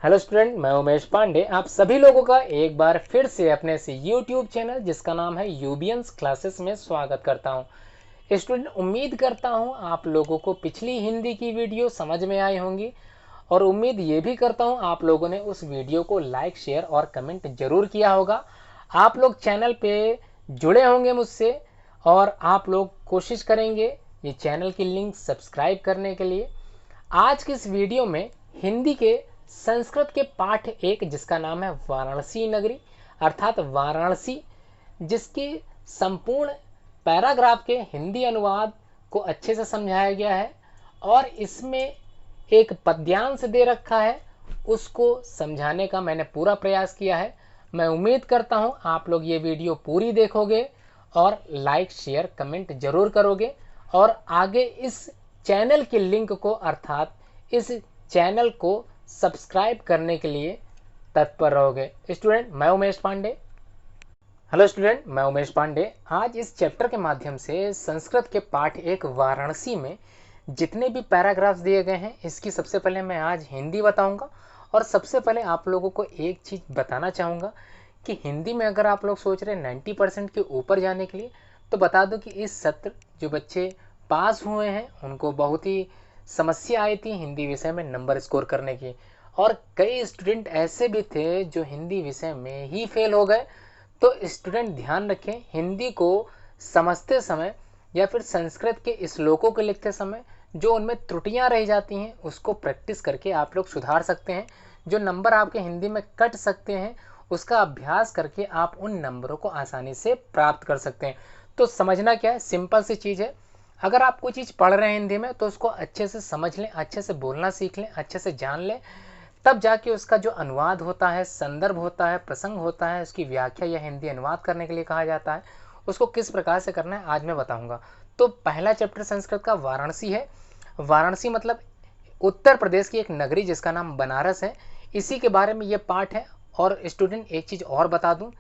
Hello student, मैं उमेश पांडे आप सभी लोगों का एक बार फिर से अपने से यूट्यूब चैनल जिसका नाम है यूबियंस क्लासेस में स्वागत करता हूं। स्टूडेंट, उम्मीद करता हूं आप लोगों को पिछली हिंदी की वीडियो समझ में आई होंगी और उम्मीद ये भी करता हूं आप लोगों ने उस वीडियो को लाइक, शेयर और कमेंट जरूर किया होगा। आप लोग चैनल पे जुड़े होंगे मुझसे और आप लोग कोशिश करेंगे ये चैनल की लिंक सब्सक्राइब करने के लिए। आज की इस वीडियो में हिंदी के संस्कृत के पाठ एक जिसका नाम है वाराणसी नगरी अर्थात वाराणसी, जिसकी संपूर्ण पैराग्राफ के हिंदी अनुवाद को अच्छे से समझाया गया है और इसमें एक पद्यांश दे रखा है, उसको समझाने का मैंने पूरा प्रयास किया है। मैं उम्मीद करता हूं आप लोग ये वीडियो पूरी देखोगे और लाइक, शेयर, कमेंट जरूर करोगे और आगे इस चैनल के लिंक को अर्थात इस चैनल को सब्सक्राइब करने के लिए तत्पर रहोगे। स्टूडेंट, मैं उमेश पांडे। हेलो स्टूडेंट, मैं उमेश पांडे। आज इस चैप्टर के माध्यम से संस्कृत के पाठ एक वाराणसी में जितने भी पैराग्राफ्स दिए गए हैं इसकी सबसे पहले मैं आज हिंदी बताऊंगा। और सबसे पहले आप लोगों को एक चीज़ बताना चाहूँगा कि हिंदी में अगर आप लोग सोच रहे हैं 90% के ऊपर जाने के लिए, तो बता दो कि इस सत्र जो बच्चे पास हुए हैं उनको बहुत ही समस्या आई थी हिंदी विषय में नंबर स्कोर करने की, और कई स्टूडेंट ऐसे भी थे जो हिंदी विषय में ही फेल हो गए। तो स्टूडेंट ध्यान रखें, हिंदी को समझते समय या फिर संस्कृत के श्लोकों को लिखते समय जो उनमें त्रुटियां रह जाती हैं उसको प्रैक्टिस करके आप लोग सुधार सकते हैं। जो नंबर आपके हिंदी में कट सकते हैं उसका अभ्यास करके आप उन नंबरों को आसानी से प्राप्त कर सकते हैं। तो समझना क्या है, सिंपल सी चीज़ है। अगर आप कोई चीज़ पढ़ रहे हैं हिंदी में तो उसको अच्छे से समझ लें, अच्छे से बोलना सीख लें, अच्छे से जान लें, तब जाके उसका जो अनुवाद होता है, संदर्भ होता है, प्रसंग होता है, उसकी व्याख्या या हिंदी अनुवाद करने के लिए कहा जाता है, उसको किस प्रकार से करना है आज मैं बताऊंगा। तो पहला चैप्टर संस्कृत का वाराणसी है। वाराणसी मतलब उत्तर प्रदेश की एक नगरी जिसका नाम बनारस है, इसी के बारे में ये पाठ है। और स्टूडेंट एक चीज़ और बता दूं,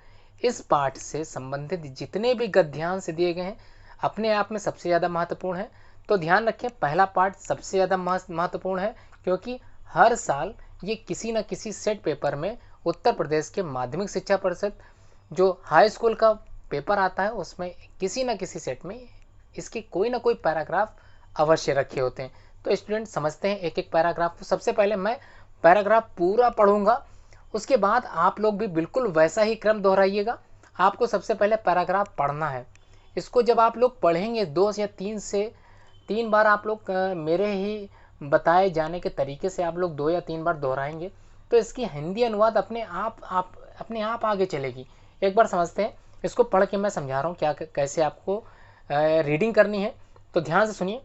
इस पाठ से संबंधित जितने भी गद्यांश दिए गए हैं अपने आप में सबसे ज़्यादा महत्वपूर्ण है। तो ध्यान रखें, पहला पार्ट सबसे ज़्यादा महत्वपूर्ण है क्योंकि हर साल ये किसी न किसी सेट पेपर में उत्तर प्रदेश के माध्यमिक शिक्षा परिषद जो हाई स्कूल का पेपर आता है उसमें किसी न किसी सेट में इसके कोई ना कोई पैराग्राफ अवश्य रखे होते हैं। तो स्टूडेंट समझते हैं एक एक पैराग्राफ को। सबसे पहले मैं पैराग्राफ पूरा पढ़ूंगा, उसके बाद आप लोग भी बिल्कुल वैसा ही क्रम दोहराइएगा। आपको सबसे पहले पैराग्राफ पढ़ना है। इसको जब आप लोग पढ़ेंगे 2 या 3 बार आप लोग मेरे ही बताए जाने के तरीके से आप लोग 2 या 3 बार दोहराएंगे तो इसकी हिंदी अनुवाद अपने आप आगे चलेगी। एक बार समझते हैं, इसको पढ़ के मैं समझा रहा हूँ क्या कैसे आपको रीडिंग करनी है। तो ध्यान से सुनिए,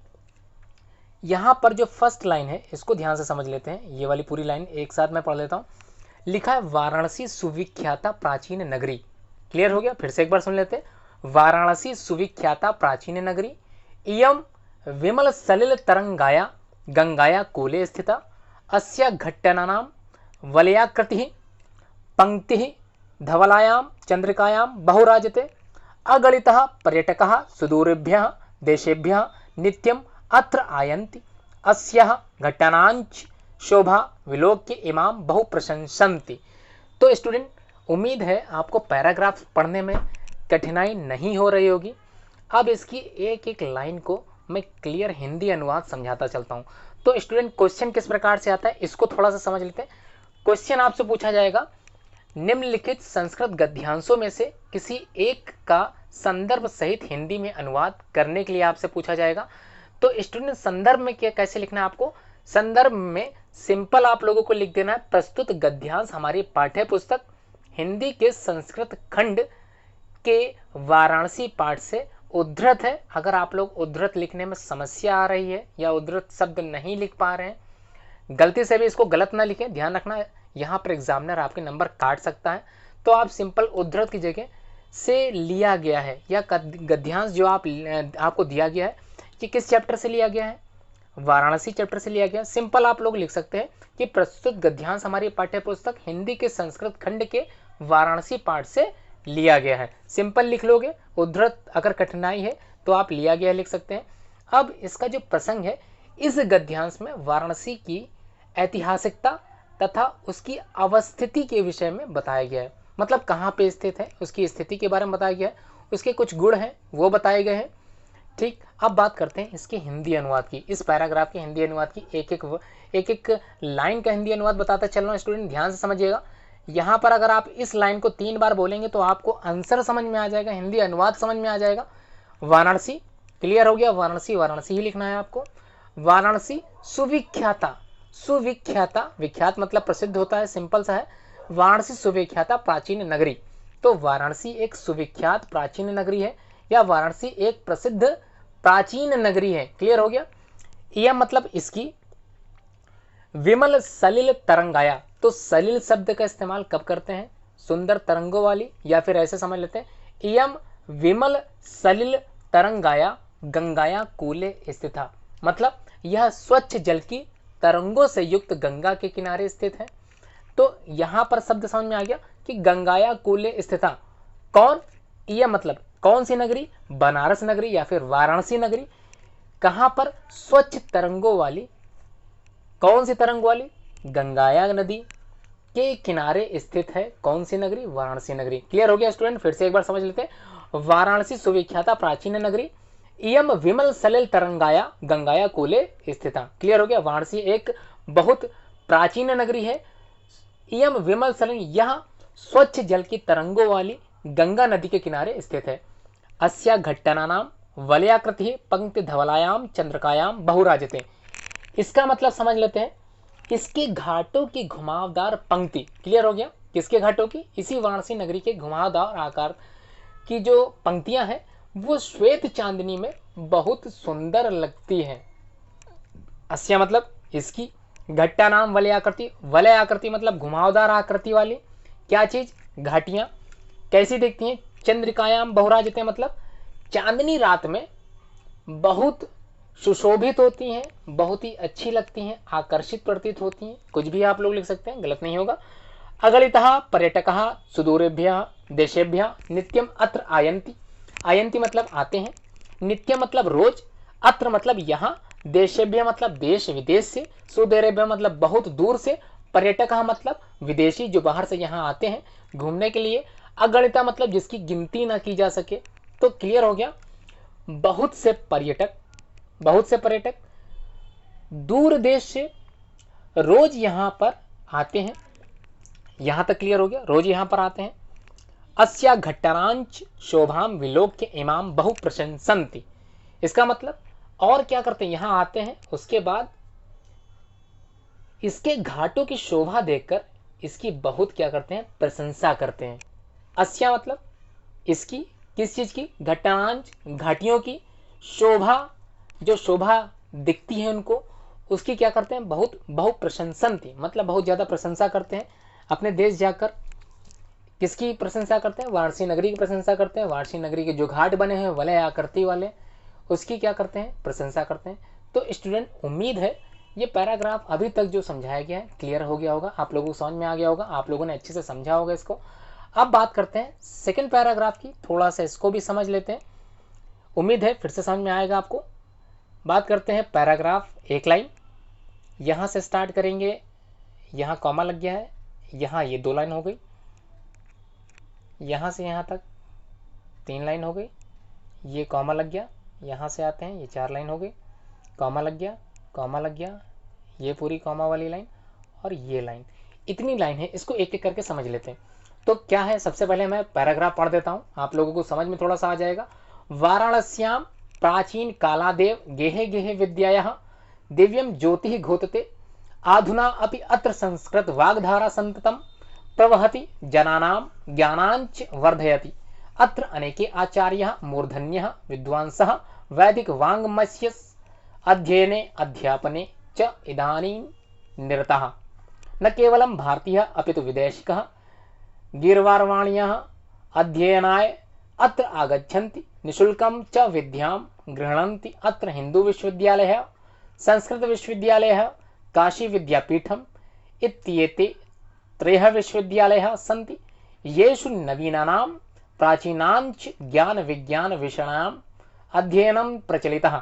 यहाँ पर जो फर्स्ट लाइन है इसको ध्यान से समझ लेते हैं। ये वाली पूरी लाइन एक साथ मैं पढ़ लेता हूँ। लिखा है वाराणसी सुविख्याता प्राचीन नगरी। क्लियर हो गया? फिर से एक बार सुन लेते हैं। वाराणसी सुविख्याता प्राचीन नगरी इयं विमल सलिल तरंगाया गंगाया कूले स्थिता अस्या घट्टनानां वलयाकृतिः पंक्तिः धवलायां चंद्रिकायां बहुराजते अगणितः पर्यटकाः सुदूरेभ्यः देशेभ्यः नित्यम् अत्र आयन्ति अस्याः घट्टनांच शोभा विलोक्य इमां बहु प्रशंसन्ति। तो स्टूडेंट उम्मीद है आपको पैराग्राफ पढ़ने में कठिनाई नहीं हो रही होगी। अब इसकी एक एक लाइन को मैं क्लियर हिंदी अनुवाद समझाता चलता हूँ। तो स्टूडेंट क्वेश्चन किस प्रकार से आता है इसको थोड़ा सा समझ लेते हैं। क्वेश्चन आपसे पूछा जाएगा, निम्नलिखित संस्कृत गद्यांशों में से किसी एक का संदर्भ सहित हिंदी में अनुवाद करने के लिए आपसे पूछा जाएगा। तो स्टूडेंट संदर्भ में क्या कैसे लिखना है आपको? संदर्भ में सिंपल आप लोगों को लिख देना है प्रस्तुत गद्यांश हमारी पाठ्य पुस्तक हिंदी के संस्कृत खंड के वाराणसी पाठ से उद्धृत है। अगर आप लोग उद्धृत लिखने में समस्या आ रही है या उद्धृत शब्द नहीं लिख पा रहे हैं, गलती से भी इसको गलत ना लिखें, ध्यान रखना यहाँ पर एग्जामिनर आपके नंबर काट सकता है। तो आप सिंपल उद्धृत की जगह से लिया गया है या गद्यांश जो आपको दिया गया है कि किस चैप्टर से लिया गया है, वाराणसी चैप्टर से लिया गया। सिंपल आप लोग लिख सकते हैं कि प्रस्तुत गद्यांश हमारी पाठ्य पुस्तक हिंदी के संस्कृत खंड के वाराणसी पाठ से लिया गया है। सिंपल लिख लोगे, उद्धृत अगर कठिनाई है तो आप लिया गया लिख सकते हैं। अब इसका जो प्रसंग है, इस गद्यांश में वाराणसी की ऐतिहासिकता तथा उसकी अवस्थिति के विषय में बताया गया है। मतलब कहाँ पे स्थित है, उसकी स्थिति के बारे में बताया गया है, उसके कुछ गुण हैं वो बताए गए हैं। ठीक, अब बात करते हैं इसके हिंदी अनुवाद की। इस पैराग्राफ के हिंदी अनुवाद की एक एक लाइन का हिंदी अनुवाद बताता चल रहा हूँ। स्टूडेंट ध्यान से समझिएगा। यहाँ पर अगर आप इस लाइन को 3 बार बोलेंगे तो आपको आंसर समझ में आ जाएगा, हिंदी अनुवाद समझ में आ जाएगा। वाराणसी, क्लियर हो गया। वाराणसी, वाराणसी ही लिखना है आपको। वाराणसी सुविख्याता, सुविख्याता, विख्यात मतलब प्रसिद्ध होता है, सिंपल सा है। वाराणसी सुविख्याता प्राचीन नगरी। तो वाराणसी एक सुविख्यात प्राचीन नगरी है, या वाराणसी एक प्रसिद्ध प्राचीन नगरी है। क्लियर हो गया। यह मतलब इसकी। विमल सलिल तरंगाया, तो सलिल शब्द का इस्तेमाल कब करते हैं? सुंदर तरंगों वाली, या फिर ऐसे समझ लेते हैं, इयम विमल सलिल तरंगाया गंगाया कूले स्थिता। मतलब यह स्वच्छ जल की तरंगों से युक्त गंगा के किनारे स्थित है। तो यहां पर शब्द समझ में आ गया कि गंगाया कूले स्थिता। कौन? यह मतलब कौन सी नगरी? बनारस नगरी या फिर वाराणसी नगरी। कहां पर? स्वच्छ तरंगों वाली। कौन सी तरंग वाली? गंगाया नदी के किनारे स्थित है। कौन सी नगरी? वाराणसी नगरी। क्लियर हो गया स्टूडेंट? फिर से एक बार समझ लेते हैं। वाराणसी सुविख्याता प्राचीन नगरी, इयम विमल सलिल तरंगाया गंगाया कूले स्थिता। क्लियर हो गया। वाराणसी एक बहुत प्राचीन नगरी है। इयम विमल सलिल, यह स्वच्छ जल की तरंगों वाली गंगा नदी के किनारे स्थित है। अस्या घट्टनानाम वलयाकृति पंक्ति धवलायाम चंद्रकायाम बहुराजते। इसका मतलब समझ लेते हैं। इसके घाटों की घुमावदार पंक्ति। क्लियर हो गया। किसके घाटों की? इसी वाराणसी नगरी के घुमावदार आकार की जो पंक्तियां हैं वो श्वेत चांदनी में बहुत सुंदर लगती हैं। अस्या मतलब इसकी, घट्टा नाम वलय आकृति, वलय आकृति मतलब घुमावदार आकृति वाली क्या चीज? घाटियां। कैसी दिखती हैं? चंद्रिकायाम बहुराजते मतलब चांदनी रात में बहुत सुशोभित होती हैं, बहुत ही अच्छी लगती हैं, आकर्षित प्रतीत होती हैं। कुछ भी आप लोग लिख सकते हैं, गलत नहीं होगा। अगणितः पर्यटकः सुदूरेभ्यः देशेभ्यः नित्यम अत्र आयन्ति। आयन्ति मतलब आते हैं, नित्य मतलब रोज, अत्र मतलब यहाँ, देशेभ्य मतलब देश विदेश से, सुदूरेभ्यः मतलब बहुत दूर से, पर्यटक मतलब विदेशी जो बाहर से यहाँ आते हैं घूमने के लिए, अगणिता मतलब जिसकी गिनती ना की जा सके। तो क्लियर हो गया। बहुत से पर्यटक, बहुत से पर्यटक दूर देश से रोज यहां पर आते हैं। यहां तक क्लियर हो गया, रोज यहां पर आते हैं। अस्या घट्टनांच शोभाम विलोक्य इमाम बहु प्रशंसन्ति। इसका मतलब और क्या करते हैं? यहां आते हैं, उसके बाद इसके घाटों की शोभा देखकर इसकी बहुत क्या करते हैं? प्रशंसा करते हैं। अस्या मतलब इसकी, किस चीज की? घट्टनांच घाटियों की, शोभा जो शोभा दिखती है उनको, उसकी क्या करते हैं? बहुत बहु प्रशंसन्ति मतलब बहुत ज्यादा प्रशंसा करते हैं। अपने देश जाकर किसकी प्रशंसा करते हैं? वाराणसी नगरी की प्रशंसा करते हैं। वाराणसी नगरी के जो घाट बने हैं वलय आकृति वाले, उसकी क्या करते हैं? प्रशंसा करते हैं। तो स्टूडेंट उम्मीद है ये पैराग्राफ अभी तक जो समझाया गया है क्लियर हो गया होगा, आप लोगों को समझ में आ गया होगा, आप लोगों ने अच्छे से समझा होगा इसको। अब बात करते हैं सेकेंड पैराग्राफ की, थोड़ा सा इसको भी समझ लेते हैं। उम्मीद है फिर से समझ में आएगा आपको। बात करते हैं पैराग्राफ, एक लाइन यहां से स्टार्ट करेंगे, यहां कॉमा लग गया है, यहां ये 2 लाइन हो गई, यहां से यहां तक 3 लाइन हो गई, ये कॉमा लग गया, यहां से आते हैं ये 4 लाइन हो गई, कॉमा लग गया, कॉमा लग गया, ये पूरी कॉमा वाली लाइन और ये लाइन, इतनी लाइन है। इसको एक एक करके समझ लेते हैं। तो क्या है, सबसे पहले मैं पैराग्राफ पढ़ देता हूं, आप लोगों को समझ में थोड़ा सा आ जाएगा। वाराणस्याम प्राचीन कालादेव गेहे गेहे विद्यायाः दिव्यम ज्योति घोतते आधुना अपि अत्र संस्कृत वाग्धारा संततम प्रवहति जनानां ज्ञानांच वर्धयति। अत्र अनेके आचार्याः मूर्धन्यः विद्वांसः वैदिक वाङ्मयस्य अध्ययने अध्यापने च इदानीं निरताः। न केवलं भारतीयः अपितु विदेशिकः गीर्वारवाण्याः अध्ययनाय अत्र आगच्छन्ति, निःशुल्कं च विद्यां गृह्णन्ति। अत्र हिंदू विश्वविद्यालयः, संस्कृत विश्वविद्यालयः, काशी विद्यापीठम् इत्येते 3 विश्वविद्यालयाः सन्ति, येषु नवीनानां प्राचीनांच ज्ञान विज्ञान विषयाणाम् अध्ययनं प्रचलितः।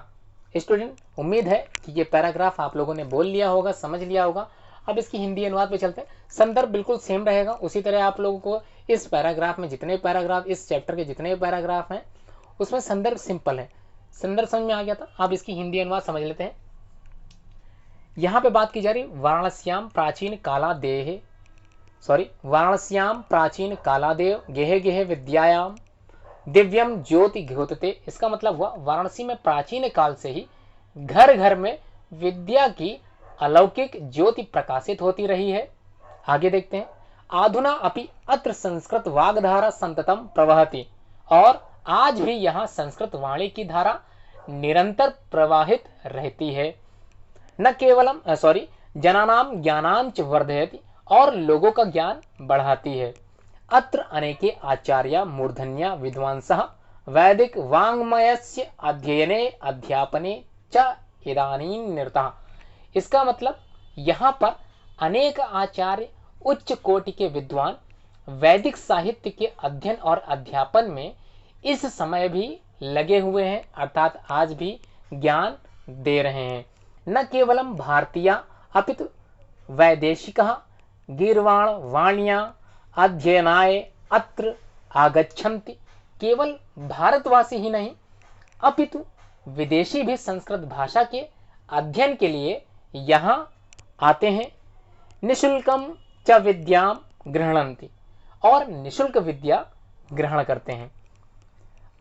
स्टूडेंट उम्मीद है कि ये पैराग्राफ आप लोगों ने बोल लिया होगा, समझ लिया होगा। अब इसकी हिंदी अनुवाद पे चलते हैं। संदर्भ बिल्कुल सेम रहेगा, उसी तरह आप लोगों को इस पैराग्राफ में जितने पैराग्राफ, इस चैप्टर के जितने पैराग्राफ हैं उसमें संदर्भ सिंपल है। संदर्भ समझ में आ गया था। अब इसकी हिंदी अनुवाद समझ लेते हैं। यहां पे बात की जा रही वाराणस्याम प्राचीन कालादेव गेहे गेहे विद्यायाम दिव्यम ज्योति घोतते। इसका मतलब हुआ वाराणसी में प्राचीन काल से ही घर घर में विद्या की अलौकिक ज्योति प्रकाशित होती रही है। आगे देखते हैं। आधुना अपि अत्र संस्कृत वाग्धारा संततम प्रवहति। और आज भी यहाँ संस्कृत वाणी की धारा निरंतर प्रवाहित रहती है। न केवलम जनानाम ज्ञानांच वर्धयति, और लोगों का ज्ञान बढ़ाती है। अत्र अनेके आचार्य मूर्धन्या विद्वांसः वैदिक वाङ्मयस्य अध्ययने अध्यापने च इदानीं निरतः। इसका मतलब यहाँ पर अनेक आचार्य उच्च कोटि के विद्वान वैदिक साहित्य के अध्ययन और अध्यापन में इस समय भी लगे हुए हैं, अर्थात आज भी ज्ञान दे रहे हैं। न केवलम भारतीय अपितु वैदेशिकः गीर्वाण वाण्या अध्ययनाय अत्र आगच्छन्ति। केवल भारतवासी ही नहीं अपितु विदेशी भी संस्कृत भाषा के अध्ययन के लिए यहाँ आते हैं। निशुल्कम च विद्याम गृह्णन्ति, और निशुल्क विद्या ग्रहण करते हैं।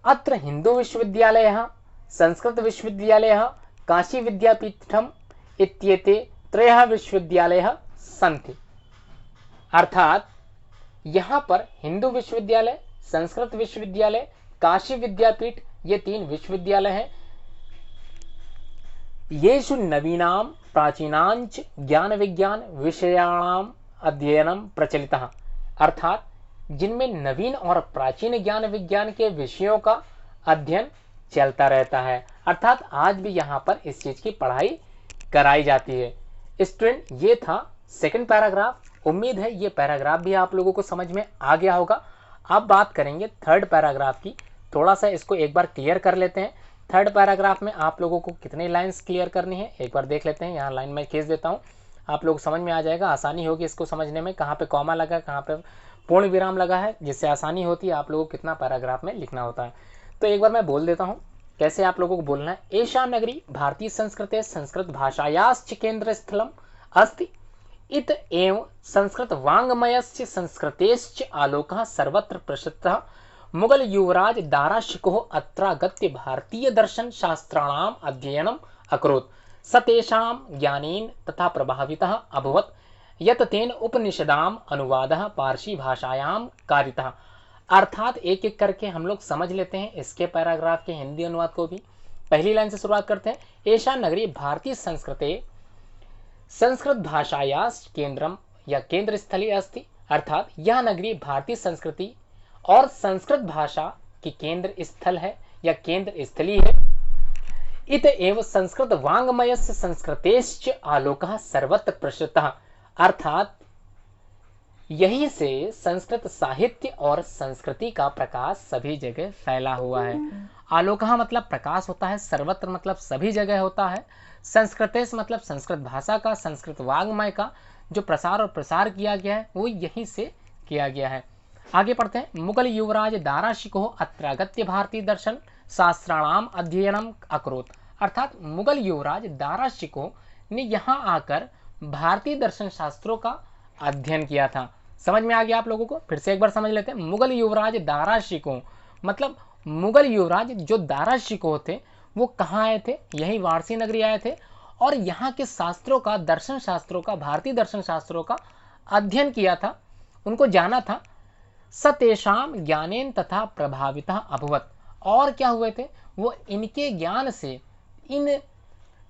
अत्र हिंदू विश्वविद्यालयः, संस्कृत विश्वविद्यालयः, काशी विद्यापीठम इत्येते त्रयः विश्वविद्यालयः सन्ति। अर्थात यहाँ पर हिंदू विश्वविद्यालय, संस्कृत विश्वविद्यालय, काशी विद्यापीठ, ये 3 विश्वविद्यालय हैं। येषु नवीनाम प्राचीनांच ज्ञान विज्ञान विषयाणाम अध्ययनम प्रचलितः। अर्थात जिनमें नवीन और प्राचीन ज्ञान विज्ञान के विषयों का अध्ययन चलता रहता है। अर्थात आज भी यहाँ पर इस चीज की पढ़ाई कराई जाती है। स्टूडेंट, ये था सेकंड पैराग्राफ। उम्मीद है ये पैराग्राफ भी आप लोगों को समझ में आ गया होगा। अब बात करेंगे थर्ड पैराग्राफ की। थोड़ा सा इसको एक बार क्लियर कर लेते हैं। थर्ड पैराग्राफ में आप लोगों को कितनी लाइंस क्लियर करनी है एक बार देख लेते हैं। यहाँ लाइन में खींच देता हूँ, आप लोग समझ में आ जाएगा, आसानी होगी इसको समझने में। कहाँ पे कॉमा लगा, कहाँ पे पूर्ण विराम लगा है, जिससे आसानी होती है आप लोगों को कितना पैराग्राफ में लिखना होता है। तो एक बार मैं बोल देता हूँ कैसे आप लोगों को बोलना है। एषा नगरी भारतीय संस्कृते संस्कृत भाषायाश्च केंद्र स्थलम अस्ति। इत एव संस्कृत वाङ्मयस्य संस्कृतेश्च आलोकः सर्वत्र प्रसिद्धः। मुगल युवराज दारा शिकोह अत्रागत्य भारतीय दर्शन शास्त्राणाम अध्ययनम अकरोत्। स तेषां ज्ञानेन तथा प्रभावितः अभवत् यत् तेन उपनिषदाम अनुवादः पारसी भाषायां कारितः। अर्थात एक एक करके हम लोग समझ लेते हैं इसके पैराग्राफ के हिंदी अनुवाद को भी। पहली लाइन से शुरुआत करते हैं। एषा नगरी भारतीय संस्कृते संस्कृत भाषायाः केंद्रम या केंद्र स्थली अस्ति। अर्थात यह नगरी भारतीय संस्कृति और संस्कृत भाषा की केंद्र स्थल है या केंद्र स्थली है। इत एव संस्कृत वाङ्मयस्य संस्कृतेश्च आलोकः सर्वत्र प्रसृतः। अर्थात यहीं से संस्कृत साहित्य और संस्कृति का प्रकाश सभी जगह फैला हुआ है। आलोकः मतलब प्रकाश होता है, सर्वत्र मतलब सभी जगह होता है, संस्कृतेश मतलब संस्कृत भाषा का, संस्कृत वाङ्मय का जो प्रसार और प्रसार किया गया है वो यहीं से किया गया है। आगे पढ़ते हैं। मुगल युवराज दारा शिकोह अत्रागत्य भारतीय दर्शन शास्त्राणाम अध्ययनम अकरोत्। अर्थात मुगल युवराज दारा शिकोह ने यहाँ आकर भारतीय दर्शन शास्त्रों का अध्ययन किया था। समझ में आ गया आप लोगों को? फिर से एक बार समझ लेते हैं। मुगल युवराज दारा शिकोह मतलब मुगल युवराज जो दारा शिकोह थे वो कहाँ आए थे? यही वाराणसी नगरी आए थे और यहाँ के शास्त्रों का, दर्शन शास्त्रों का, भारतीय दर्शन शास्त्रों का अध्ययन किया था, उनको जाना था। सतेषाम ज्ञानेन तथा प्रभावितः अभवत्। और क्या हुए थे? वो इनके ज्ञान से, इन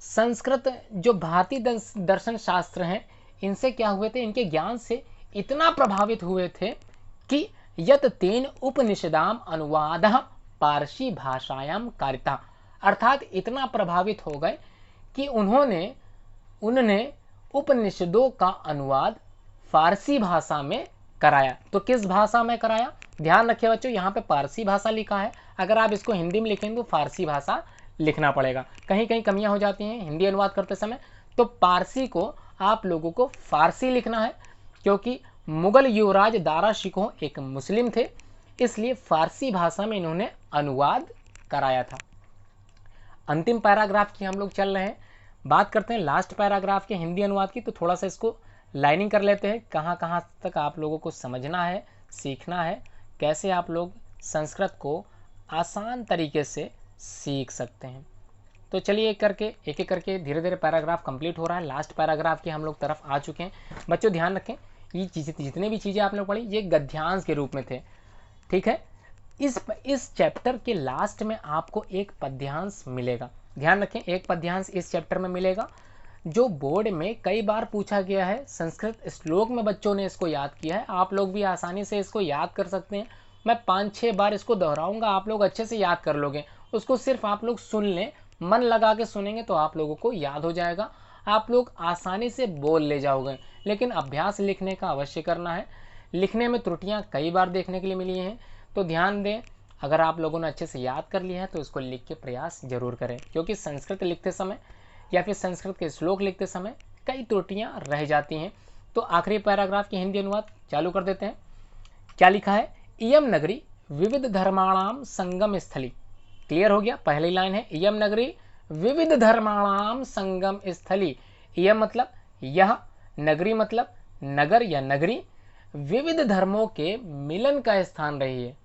संस्कृत जो भारतीय दर्शन शास्त्र हैं इनसे क्या हुए थे? इनके ज्ञान से इतना प्रभावित हुए थे कि यत तेन उपनिषदाम अनुवादः पारसी भाषायां कारितः। अर्थात इतना प्रभावित हो गए कि उन्होंने उपनिषदों का अनुवाद फारसी भाषा में कराया। तो किस भाषा में कराया? ध्यान रखिए बच्चों, यहाँ पे पारसी भाषा लिखा है, अगर आप इसको हिंदी में लिखेंगे तो फारसी भाषा लिखना पड़ेगा। कहीं कहीं कमियां हो जाती हैं हिंदी अनुवाद करते समय, तो पारसी को आप लोगों को फारसी लिखना है, क्योंकि मुगल युवराज दारा शिकोह एक मुस्लिम थे, इसलिए फारसी भाषा में इन्होंने अनुवाद कराया था। अंतिम पैराग्राफ की हम लोग चल रहे हैं, बात करते हैं लास्ट पैराग्राफ के हिंदी अनुवाद की। तो थोड़ा सा इसको लाइनिंग कर लेते हैं, कहाँ कहाँ तक आप लोगों को समझना है, सीखना है, कैसे आप लोग संस्कृत को आसान तरीके से सीख सकते हैं। तो चलिए एक एक करके धीरे धीरे पैराग्राफ कंप्लीट हो रहा है। लास्ट पैराग्राफ के हम लोग तरफ आ चुके हैं। बच्चों ध्यान रखें, ये चीज़ें जितने भी चीज़ें आपने पढ़ी ये गद्यांश के रूप में थे, ठीक है। इस चैप्टर के लास्ट में आपको एक पद्यांश मिलेगा, ध्यान रखें, एक पद्यांश इस चैप्टर में मिलेगा जो बोर्ड में कई बार पूछा गया है। संस्कृत श्लोक में बच्चों ने इसको याद किया है, आप लोग भी आसानी से इसको याद कर सकते हैं। मैं 5-6 बार इसको दोहराऊंगा, आप लोग अच्छे से याद कर लोगे। उसको सिर्फ आप लोग सुन लें, मन लगा के सुनेंगे तो आप लोगों को याद हो जाएगा, आप लोग आसानी से बोल ले जाओगे। लेकिन अभ्यास लिखने का अवश्य करना है, लिखने में त्रुटियां कई बार देखने के लिए मिली हैं, तो ध्यान दें। अगर आप लोगों ने अच्छे से याद कर लिया है तो इसको लिख के प्रयास जरूर करें, क्योंकि संस्कृत लिखते समय या फिर संस्कृत के श्लोक लिखते समय कई त्रुटियां रह जाती हैं। तो आखिरी पैराग्राफ की हिंदी अनुवाद चालू कर देते हैं। क्या लिखा है? इयम नगरी विविध धर्माणाम संगम स्थली। क्लियर हो गया? पहली लाइन है इयम नगरी विविध धर्माणाम संगम स्थली। इयम मतलब यह, नगरी मतलब नगर या नगरी, विविध धर्मों के मिलन का स्थान रही है।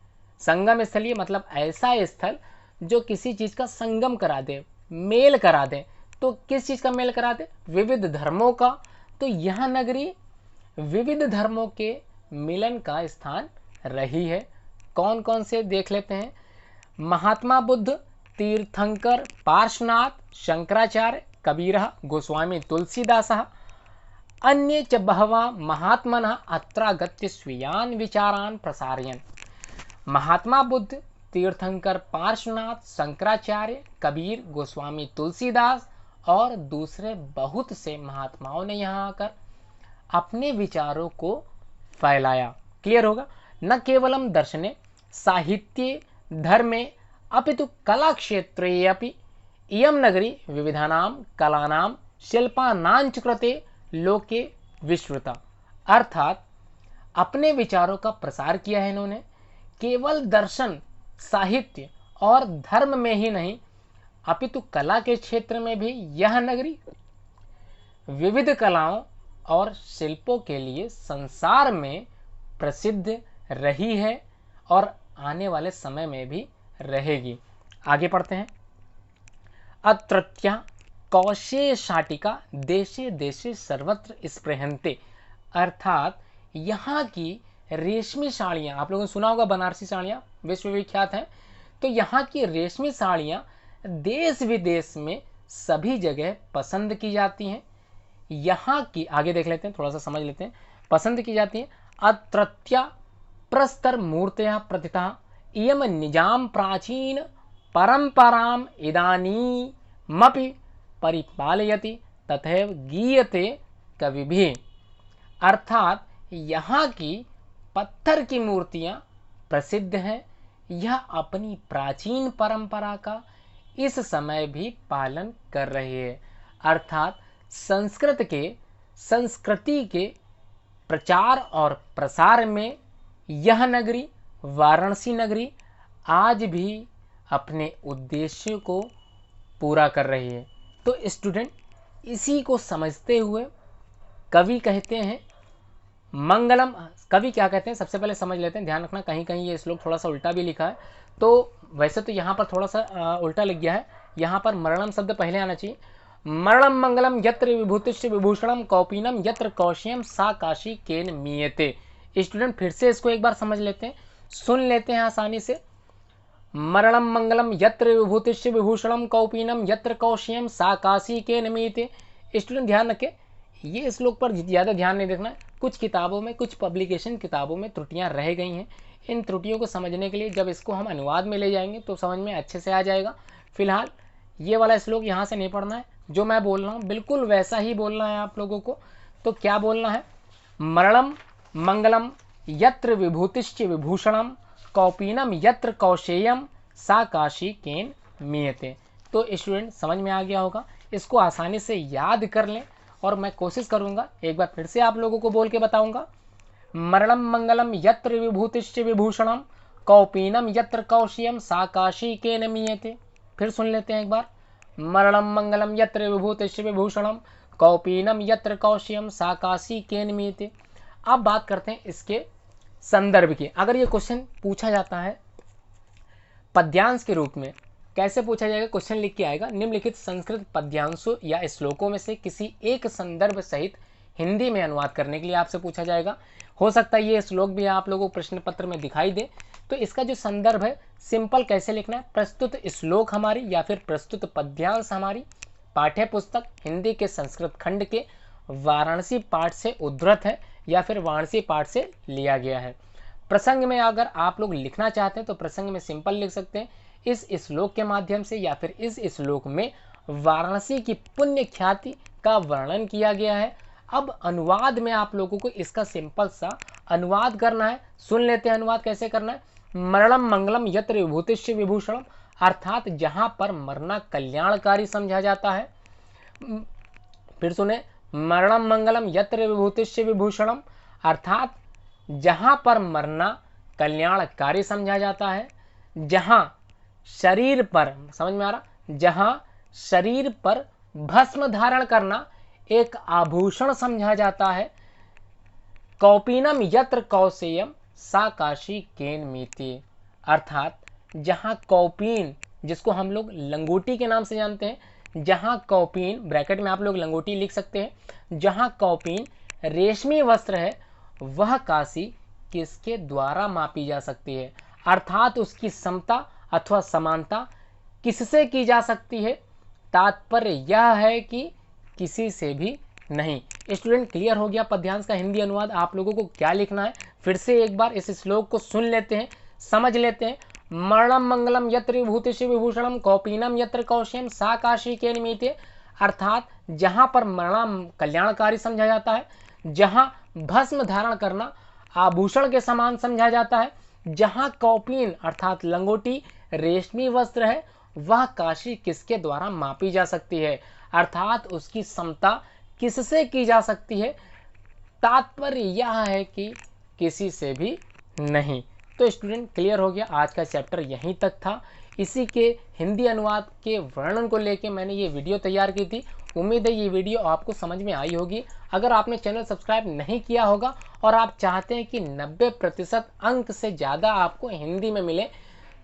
संगम स्थलीय मतलब ऐसा स्थल जो किसी चीज का संगम करा दे, मेल करा दे। तो किस चीज का मेल करा दे? विविध धर्मों का। तो यह नगरी विविध धर्मों के मिलन का स्थान रही है। कौन कौन से देख लेते हैं। महात्मा बुद्ध, तीर्थंकर, पार्श्वनाथ, शंकराचार्य, कबीरः, गोस्वामी तुलसीदासः, अन्ये च बहवः महात्मनः अत्रागत्य स्वीयान् विचारान् प्रसारयन्। महात्मा बुद्ध, तीर्थंकर, पार्श्वनाथ, शंकराचार्य, कबीर, गोस्वामी तुलसीदास और दूसरे बहुत से महात्माओं ने यहाँ आकर अपने विचारों को फैलाया। क्लियर होगा? न केवलम दर्शने, साहित्ये, धर्मे अपितु कला क्षेत्रे अपि इयं नगरी विविधानां कलानां शिल्पानांच कृते लोके विश्रुता। अर्थात अपने विचारों का प्रसार किया है इन्होंने, केवल दर्शन, साहित्य और धर्म में ही नहीं अपितु कला के क्षेत्र में भी यह नगरी विविध कलाओं और शिल्पों के लिए संसार में प्रसिद्ध रही है और आने वाले समय में भी रहेगी। आगे पढ़ते हैं। अत्रत्या कौशे शाटिका देशे देशे सर्वत्र स्पृहन्ते। अर्थात यहाँ की रेशमी साड़ियाँ, आप लोगों ने सुना होगा बनारसी साड़ियाँ विश्वविख्यात हैं, तो यहाँ की रेशमी साड़ियाँ देश विदेश में सभी जगह पसंद की जाती हैं। यहाँ की, आगे देख लेते हैं, थोड़ा सा समझ लेते हैं, पसंद की जाती हैं। अत्रत्या प्रस्तर मूर्तया प्रतिता इयम निजाम प्राचीन परंपराम इदानीमपि परिपालयति तथैव गीयते कविभिः। अर्थात यहाँ की पत्थर की मूर्तियाँ प्रसिद्ध हैं, यह अपनी प्राचीन परंपरा का इस समय भी पालन कर रही है। अर्थात संस्कृति के प्रचार और प्रसार में यह नगरी, वाराणसी नगरी, आज भी अपने उद्देश्य को पूरा कर रही है। तो स्टूडेंट, इसी को समझते हुए कवि कहते हैं मंगलम। कवि क्या कहते हैं सबसे पहले समझ लेते हैं। ध्यान रखना, कहीं कहीं ये श्लोक थोड़ा सा उल्टा भी लिखा है, तो वैसे तो यहाँ पर थोड़ा सा उल्टा लिख गया है। यहाँ पर मरणम शब्द पहले आना चाहिए। मरणम मंगलम यत्र विभूतिश्च विभूषणम कौपीनम यत्र कौशियम सा काशी केन मीयते। स्टूडेंट फिर से इसको एक बार समझ लेते हैं, सुन लेते हैं आसानी से। मरणम मंगलम यत्र विभूतिश्च विभूषणम कौपीनम यत्र कौशियम सा काशी केन मीयते। स्टूडेंट ध्यान रखें, ये श्लोक पर ज़्यादा ध्यान नहीं देखना। कुछ किताबों में, कुछ पब्लिकेशन किताबों में त्रुटियां रह गई हैं। इन त्रुटियों को समझने के लिए जब इसको हम अनुवाद में ले जाएंगे तो समझ में अच्छे से आ जाएगा। फिलहाल ये वाला श्लोक यहाँ से नहीं पढ़ना है, जो मैं बोल रहा हूँ बिल्कुल वैसा ही बोलना है आप लोगों को। तो क्या बोलना है? मरणम मंगलम यत्र विभूतिश्च विभूषणम कौपीनम यत्र कौशेयम सा काशी केन मीयते। तो स्टूडेंट समझ में आ गया होगा, इसको आसानी से याद कर लें और मैं कोशिश करूंगा एक बार फिर से आप लोगों को बोल के बताऊंगा। मरणम मंगलम यत्र विभूतिश्च विभूषणम कौपीनम यत्र कौशियम सा काशी के नमीयते। फिर सुन लेते हैं एक बार। मरणम मंगलम यत्र विभूतिश्च विभूषणम कौपीनम यत्र कौशियम सा काशी के नमीयते। अब बात करते हैं इसके संदर्भ की। अगर ये क्वेश्चन पूछा जाता है पद्यांश के रूप में, कैसे पूछा जाएगा? क्वेश्चन लिख के आएगा, निम्नलिखित संस्कृत पद्यांशों या श्लोकों में से किसी एक संदर्भ सहित हिंदी में अनुवाद करने के लिए आपसे पूछा जाएगा। हो सकता है ये श्लोक भी आप लोगों को प्रश्न पत्र में दिखाई दे। तो इसका जो संदर्भ है सिंपल कैसे लिखना है, प्रस्तुत श्लोक हमारी या फिर प्रस्तुत पद्यांश हमारी पाठ्य पुस्तक हिंदी के संस्कृत खंड के वाराणसी पाठ से उद्धृत है या फिर वाराणसी पाठ से लिया गया है। प्रसंग में अगर आप लोग लिखना चाहते हैं तो प्रसंग में सिंपल लिख सकते हैं, इस श्लोक के माध्यम से या फिर इस श्लोक में वाराणसी की पुण्य ख्याति का वर्णन किया गया है। अब अनुवाद में आप लोगों को इसका सिंपल सा अनुवाद करना है। सुन लेते हैं अनुवाद कैसे करना है। मरणम मंगलम यत्र विभूतिश्च विभूषणम, अर्थात जहां पर मरना कल्याणकारी समझा जाता है। फिर सुने, मरणम मंगलम यत्र विभूतिश्च विभूषणम, अर्थात जहां पर मरना कल्याणकारी समझा जाता है। जहां शरीर पर, समझ में आ रहा, जहां शरीर पर भस्म धारण करना एक आभूषण समझा जाता है। कौपीनम यत्र कौशेयम सा काशी केन मीति, अर्थात जहां कौपीन, जिसको हम लोग लंगोटी के नाम से जानते हैं, जहां कौपीन, ब्रैकेट में आप लोग लंगोटी लिख सकते हैं, जहां कौपीन रेशमी वस्त्र है वह काशी किसके द्वारा मापी जा सकती है, अर्थात उसकी समता अथवा समानता किससे की जा सकती है। तात्पर्य यह है कि किसी से भी नहीं। स्टूडेंट क्लियर हो गया पद्यांश का हिंदी अनुवाद आप लोगों को क्या लिखना है? फिर से एक बार इस श्लोक को सुन लेते हैं, समझ लेते हैं। मरणम मंगलम यत्र विभूतिश्च विभूषणम कौपीनम यत्र कौशेयम सा काशी के निमित्ते, अर्थात जहां पर मरना कल्याणकारी समझा जाता है, जहां भस्म धारण करना आभूषण के समान समझा जाता है, जहां कौपीन अर्थात लंगोटी रेशमी वस्त्र है वह काशी किसके द्वारा मापी जा सकती है, अर्थात उसकी समता किससे की जा सकती है। तात्पर्य यह है कि किसी से भी नहीं। तो स्टूडेंट क्लियर हो गया, आज का चैप्टर यहीं तक था। इसी के हिंदी अनुवाद के वर्णन को लेके मैंने ये वीडियो तैयार की थी। उम्मीद है ये वीडियो आपको समझ में आई होगी। अगर आपने चैनल सब्सक्राइब नहीं किया होगा और आप चाहते हैं कि 90% अंक से ज़्यादा आपको हिंदी में मिले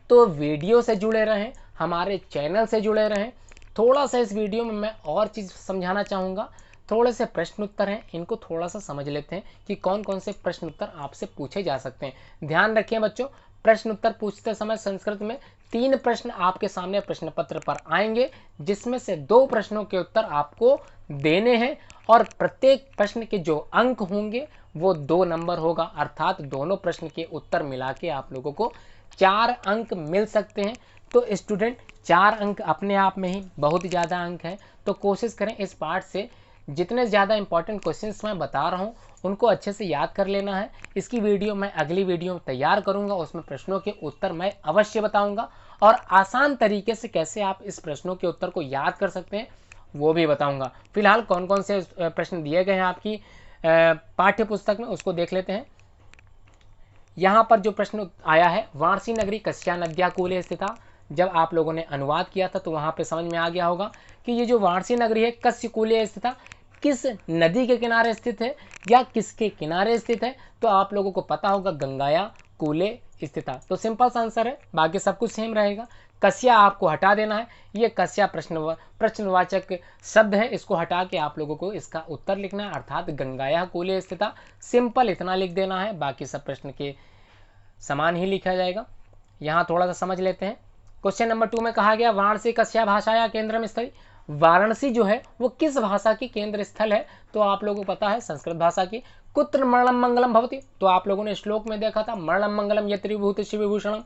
तो वीडियो से जुड़े रहें, हमारे चैनल से जुड़े रहें। थोड़ा सा इस वीडियो में मैं और चीज़ समझाना चाहूँगा। थोड़े से प्रश्न उत्तर हैं, इनको थोड़ा सा समझ लेते हैं कि कौन कौन से प्रश्न उत्तर आपसे पूछे जा सकते हैं। ध्यान रखिए बच्चों, प्रश्न उत्तर पूछते समय संस्कृत में 3 प्रश्न आपके सामने प्रश्न पत्र पर आएंगे, जिसमें से 2 प्रश्नों के उत्तर आपको देने हैं और प्रत्येक प्रश्न के जो अंक होंगे वो 2 नंबर होगा, अर्थात दोनों प्रश्न के उत्तर मिला के आप लोगों को 4 अंक मिल सकते हैं। तो स्टूडेंट 4 अंक अपने आप में ही बहुत ज़्यादा अंक हैं, तो कोशिश करें इस पार्ट से जितने ज़्यादा इंपॉर्टेंट क्वेश्चंस मैं बता रहा हूँ उनको अच्छे से याद कर लेना है। इसकी वीडियो मैं अगली वीडियो तैयार करूँगा, उसमें प्रश्नों के उत्तर मैं अवश्य बताऊँगा और आसान तरीके से कैसे आप इस प्रश्नों के उत्तर को याद कर सकते हैं वो भी बताऊँगा। फिलहाल कौन कौन से प्रश्न दिए गए हैं आपकी पाठ्य पुस्तक में उसको देख लेते हैं। यहाँ पर जो प्रश्न आया है, वाराणसी नगरी कस्या नद्या कूले स्थिता, जब आप लोगों ने अनुवाद किया था तो वहाँ पे समझ में आ गया होगा कि ये जो वाराणसी नगरी है कस्य कूले स्थिता, किस नदी के किनारे स्थित है या किसके किनारे स्थित है। तो आप लोगों को पता होगा गंगाया कूले स्थिता, तो सिंपल सा आंसर है, बाकी सब कुछ सेम रहेगा। कस्या आपको हटा देना है, ये कस्या प्रश्नवाचक शब्द है, इसको हटा के आप लोगों को इसका उत्तर लिखना है, अर्थात गंगाया कूले स्थिता। सिंपल इतना लिख देना है, बाकी सब प्रश्न के समान ही लिखा जाएगा। यहाँ थोड़ा सा समझ लेते हैं। क्वेश्चन नंबर 2 में कहा गया वाराणसी कस्या भाषाया केंद्रम स्थल, वाराणसी जो है वो किस भाषा की केंद्र स्थल है। तो आप लोगों को पता है संस्कृत भाषा की। कुत्र मरणम मंगलम भवति, तो आप लोगों ने श्लोक में देखा था मरणम मंगलम यत्र विभूतिश्च विभूषणम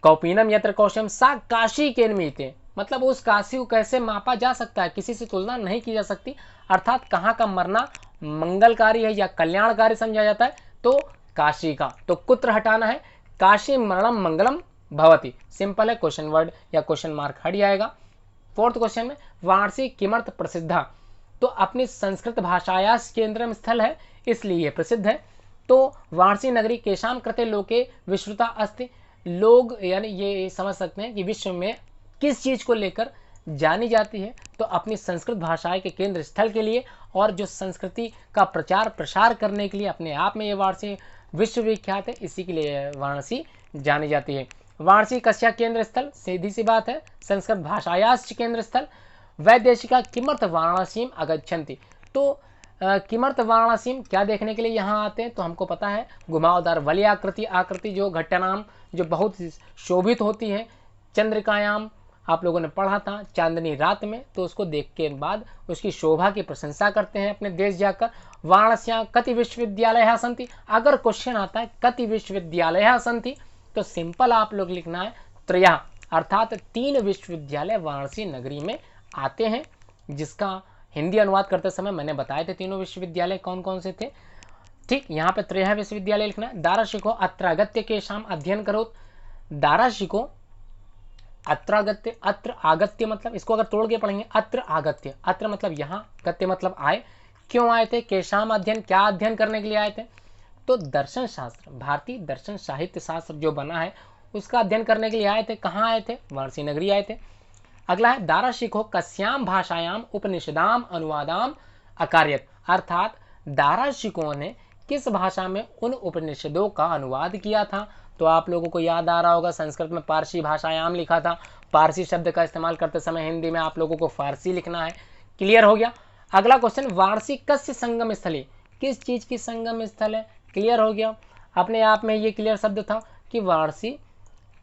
कौपीनम यत्र कौशम सा काशी के निमित्ते, मतलब उस काशी को कैसे मापा जा सकता है, किसी से तुलना नहीं की जा सकती, अर्थात कहाँ का मरना मंगलकारी है या कल्याणकारी समझा जाता है, तो काशी का। तो कुत्र हटाना है, काशी मरणम मंगलम भवति, सिंपल है, क्वेश्चन वर्ड या क्वेश्चन मार्क हट जाएगा। 4th क्वेश्चन में वाराणसी किमर्थ प्रसिद्धा, तो अपनी संस्कृत भाषाया केंद्रम स्थल है, इसलिए ये प्रसिद्ध है। तो वाराणसी नगरी केशाम कृते लोके विश्रुता अस्ति, लोग यानी ये समझ सकते हैं कि विश्व में किस चीज को लेकर जानी जाती है, तो अपनी संस्कृत भाषा के केंद्र स्थल के लिए और जो संस्कृति का प्रचार प्रसार करने के लिए अपने आप में ये वाराणसी विश्वविख्यात है, इसी के लिए वाराणसी जानी जाती है। वाराणसी कस्या केंद्र स्थल, सीधी सी बात है संस्कृत भाषायाश्च केंद्र स्थल। वैदेशिका किमर्थ वाराणसीम आगच्छन्ति, तो किमर्थ वाराणसीम क्या देखने के लिए यहाँ आते हैं, तो हमको पता है घुमावदार वलयाकृति आकृति जो घट्टनाम जो बहुत शोभित होती है, चंद्रिकायाम आप लोगों ने पढ़ा था चांदनी रात में, तो उसको देख के बाद उसकी शोभा की प्रशंसा करते हैं अपने देश जाकर। वाराणस्यां कति विश्वविद्यालय सन्ति, अगर क्वेश्चन आता है कति विश्वविद्यालय सन्ति तो सिंपल आप लोग लिखना है त्रयः, अर्थात 3 विश्वविद्यालय वाराणसी नगरी में आते हैं, जिसका हिंदी अनुवाद करते समय मैंने बताए थे तीनों विश्वविद्यालय कौन कौन से थे। ठीक, यहाँ पे त्रयः विश्वविद्यालय लिखना है। दाराशिको अत्रागत्य के शाम अध्ययन करो, दाराशिको अत्रागत्य, अत्र आगत्य मतलब इसको अगर तोड़ के पढ़ेंगे अत्र आगत्य, अत्र मतलब यहाँ, गत्य मतलब आए। क्यों आए थे, केशाम अध्ययन, क्या अध्ययन करने के लिए आए थे, तो दर्शन शास्त्र, भारतीय दर्शन साहित्य शास्त्र जो बना है उसका अध्ययन करने के लिए आए थे। कहाँ आए थे, वाराणसी नगरी आए थे। अगला है दाराशिको कस्याम भाषायाम उपनिषदाम अनुवादाम अकार्यत, अर्थात दाराशिकों ने किस भाषा में उन उपनिषदों का अनुवाद किया था, तो आप लोगों को याद आ रहा होगा संस्कृत में पारसी भाषायाम लिखा था, पारसी शब्द का इस्तेमाल करते समय हिंदी में आप लोगों को फारसी लिखना है। क्लियर हो गया। अगला क्वेश्चन, वाराणसी कस्य संगम स्थली, किस चीज की संगम स्थल है, क्लियर हो गया। अपने आप में ये क्लियर शब्द था कि वाराणसी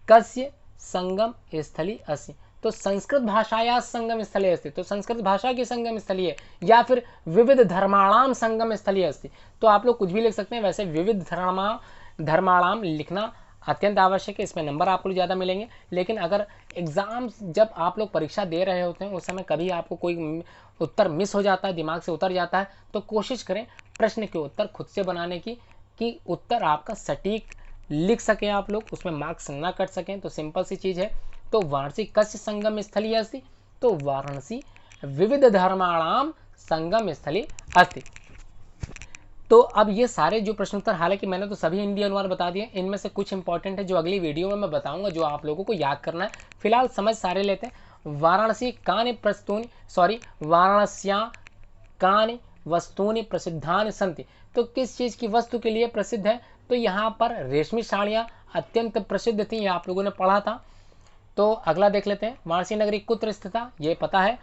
कस्य संगम स्थली अस्ति, तो संस्कृत भाषाया संगम स्थली अस्ति, तो संस्कृत भाषा की संगम स्थली है, या फिर विविध धर्माणाम संगम स्थली अस्ति, तो आप लोग कुछ भी लिख सकते हैं। वैसे विविध धर्माणाम लिखना अत्यंत आवश्यक है, इसमें नंबर आपको ज़्यादा मिलेंगे। लेकिन अगर एग्जाम जब आप लोग परीक्षा दे रहे होते हैं उस समय कभी आपको कोई उत्तर मिस हो जाता है, दिमाग से उतर जाता है, तो कोशिश करें प्रश्न के उत्तर खुद से बनाने की, कि उत्तर आपका सटीक लिख सकें आप लोग, उसमें मार्क्स ना कट सकें। तो सिंपल सी चीज़ है। तो वाराणसी कस्य संगम स्थली अस्ति, तो वाराणसी विविध धर्माणाम संगम स्थली अस्ति। तो अब ये सारे जो प्रश्न उत्तर, हालांकि मैंने तो सभी हिंदी अनुवाद बता दिए, इनमें से कुछ इंपॉर्टेंट है जो अगली वीडियो में मैं बताऊंगा, जो आप लोगों को याद करना है। फिलहाल समझ सारे लेते हैं। वाराणसी कानि प्रस्तूनि, वाराणस्यां कानि वस्तूनि प्रसिद्धानि सन्ति, तो किस चीज़ की वस्तु के लिए प्रसिद्ध है, तो यहाँ पर रेशमी साड़ियाँ अत्यंत प्रसिद्ध थी, ये आप लोगों ने पढ़ा था। तो अगला देख लेते हैं, वाराणसी नगरी कुत्र स्थित, ये पता है।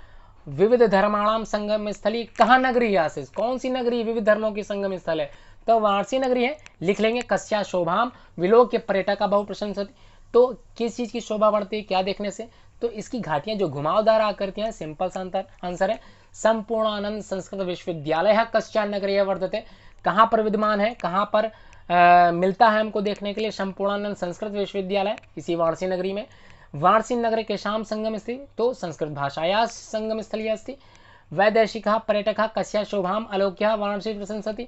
विविध धर्माणाम संगम स्थली, कहाँ नगरी है, आशीष कौन सी नगरी विविध धर्मों की संगम स्थल है, तो वाराणसी नगरी है। लिख लेंगे कस्या शोभाम विलोक्य पर्यटक बहु प्रशंसति, तो किस चीज की शोभा बढ़ती है, क्या देखने से, तो इसकी घाटियां जो घुमावदार आकृतियां। सिंपल सा आंसर है संपूर्णानंद संस्कृत विश्वविद्यालय कस्या नगरी वर्तते, कहाँ पर विद्यमान है, कहाँ पर मिलता है हमको देखने के लिए संपूर्णानंद संस्कृत विश्वविद्यालय, इसी वाराणसी नगरी में। वाराणसी नगरे केशाम संगम स्थली, तो संस्कृत भाषाया संगम स्थली अस्ति। वैदेशिका पर्यटक कस्या शोभाम अलोक्या वाराणसी प्रशंसति,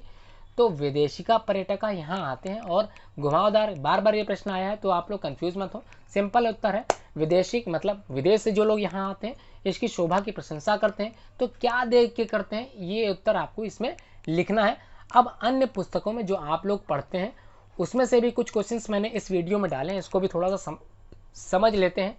तो विदेशिका पर्यटक यहाँ आते हैं और घुमावदार, बार बार ये प्रश्न आया है तो आप लोग कंफ्यूज मत हो, सिंपल उत्तर है विदेशी, मतलब विदेश से जो लोग यहाँ आते हैं इसकी शोभा की प्रशंसा करते हैं। तो क्या देख के करते हैं, ये उत्तर आपको इसमें लिखना है। अब अन्य पुस्तकों में जो आप लोग पढ़ते हैं उसमें से भी कुछ क्वेश्चंस मैंने इस वीडियो में डाले हैं, इसको भी थोड़ा सा समझ लेते हैं,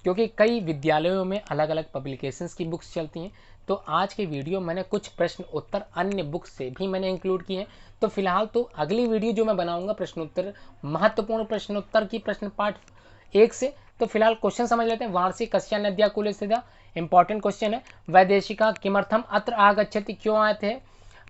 क्योंकि कई विद्यालयों में अलग अलग पब्लिकेशंस की बुक्स चलती हैं। तो आज के वीडियो मैंने कुछ प्रश्न उत्तर अन्य बुक्स से भी मैंने इंक्लूड किए हैं। तो फिलहाल तो अगली वीडियो जो मैं बनाऊंगा प्रश्नोत्तर, महत्वपूर्ण प्रश्नोत्तर की प्रश्न पार्ट 1 से। तो फिलहाल क्वेश्चन समझ लेते हैं। वाराणसी कस्या नद्या कुल स्थित, इंपॉर्टेंट क्वेश्चन है। वैदेशिका किमर्थम अत्र आगच्छति, क्यों आए थे।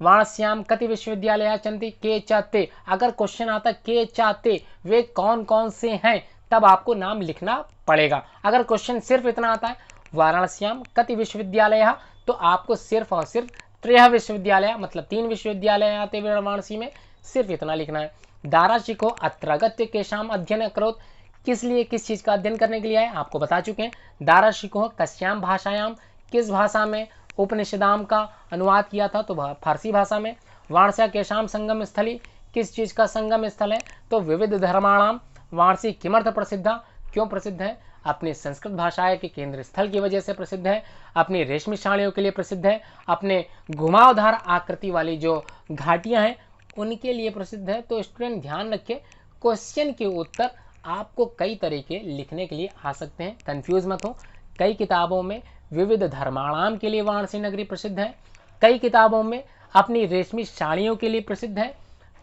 वाराणस्याम कति विश्वविद्यालय चंती के चाते, अगर क्वेश्चन आता के चाते वे कौन कौन से हैं तब आपको नाम लिखना पड़ेगा। अगर क्वेश्चन सिर्फ इतना आता है वाराणस्याम कति विश्वविद्यालय, तो आपको सिर्फ और सिर्फ त्रयः विश्वविद्यालय, मतलब 3 विश्वविद्यालय आते हैं वाराणसी में, सिर्फ इतना लिखना है। दाराशिको अत्रागत्य केशाम अध्ययन करोत, किस लिए, किस चीज का अध्ययन करने के लिए आए, आपको बता चुके हैं। दाराशिको कस्याम भाषायाम, किस भाषा में उपनिषदाम का अनुवाद किया था, तो फारसी भाषा में। वाराणसी केशाम संगम स्थली, किस चीज का संगम स्थल है, तो विविध धर्माणाम। वाराणसी किमर्थ प्रसिद्ध, क्यों प्रसिद्ध है, अपनी संस्कृत भाषा के केंद्र स्थल की वजह से प्रसिद्ध है, अपनी रेशमी साड़ियों के लिए प्रसिद्ध है, अपने घुमावदार आकृति वाली जो घाटियां हैं उनके लिए प्रसिद्ध है। तो स्टूडेंट ध्यान रखें, क्वेश्चन के उत्तर आपको कई तरीके लिखने के लिए आ सकते हैं, कंफ्यूज मत हो। कई किताबों में विविध धर्माणाम के लिए वाराणसी नगरी प्रसिद्ध है, कई किताबों में अपनी रेशमी साड़ियों के लिए प्रसिद्ध है,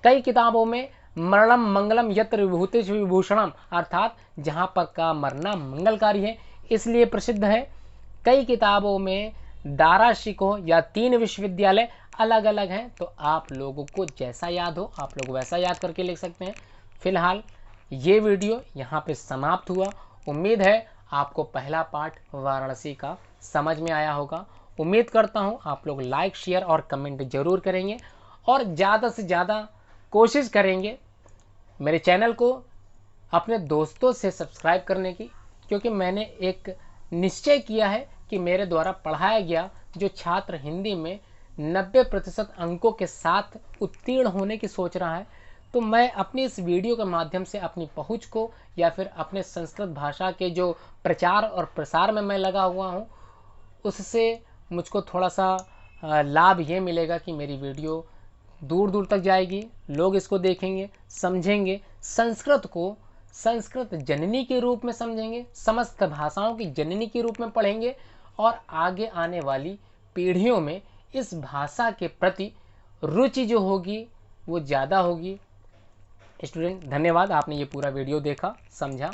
कई किताबों में मरणम मंगलम यत्र विभूतिष विभूषणम अर्थात जहाँ पर का मरना मंगलकारी है इसलिए प्रसिद्ध है। कई किताबों में दारा शिकोह या 3 विश्वविद्यालय अलग अलग हैं। तो आप लोगों को जैसा याद हो आप लोग वैसा याद करके लिख सकते हैं। फिलहाल ये वीडियो यहाँ पे समाप्त हुआ। उम्मीद है आपको पहला पार्ट वाराणसी का समझ में आया होगा। उम्मीद करता हूँ आप लोग लाइक शेयर और कमेंट जरूर करेंगे और ज़्यादा से ज़्यादा कोशिश करेंगे मेरे चैनल को अपने दोस्तों से सब्सक्राइब करने की, क्योंकि मैंने एक निश्चय किया है कि मेरे द्वारा पढ़ाया गया जो छात्र हिंदी में 90% अंकों के साथ उत्तीर्ण होने की सोच रहा है, तो मैं अपनी इस वीडियो के माध्यम से अपनी पहुंच को या फिर अपने संस्कृत भाषा के जो प्रचार और प्रसार में मैं लगा हुआ हूं उससे मुझको थोड़ा सा लाभ ये मिलेगा कि मेरी वीडियो दूर दूर तक जाएगी, लोग इसको देखेंगे, समझेंगे, संस्कृत को संस्कृत जननी के रूप में समझेंगे, समस्त भाषाओं की जननी के रूप में पढ़ेंगे और आगे आने वाली पीढ़ियों में इस भाषा के प्रति रुचि जो होगी वो ज़्यादा होगी। स्टूडेंट धन्यवाद, आपने ये पूरा वीडियो देखा, समझा।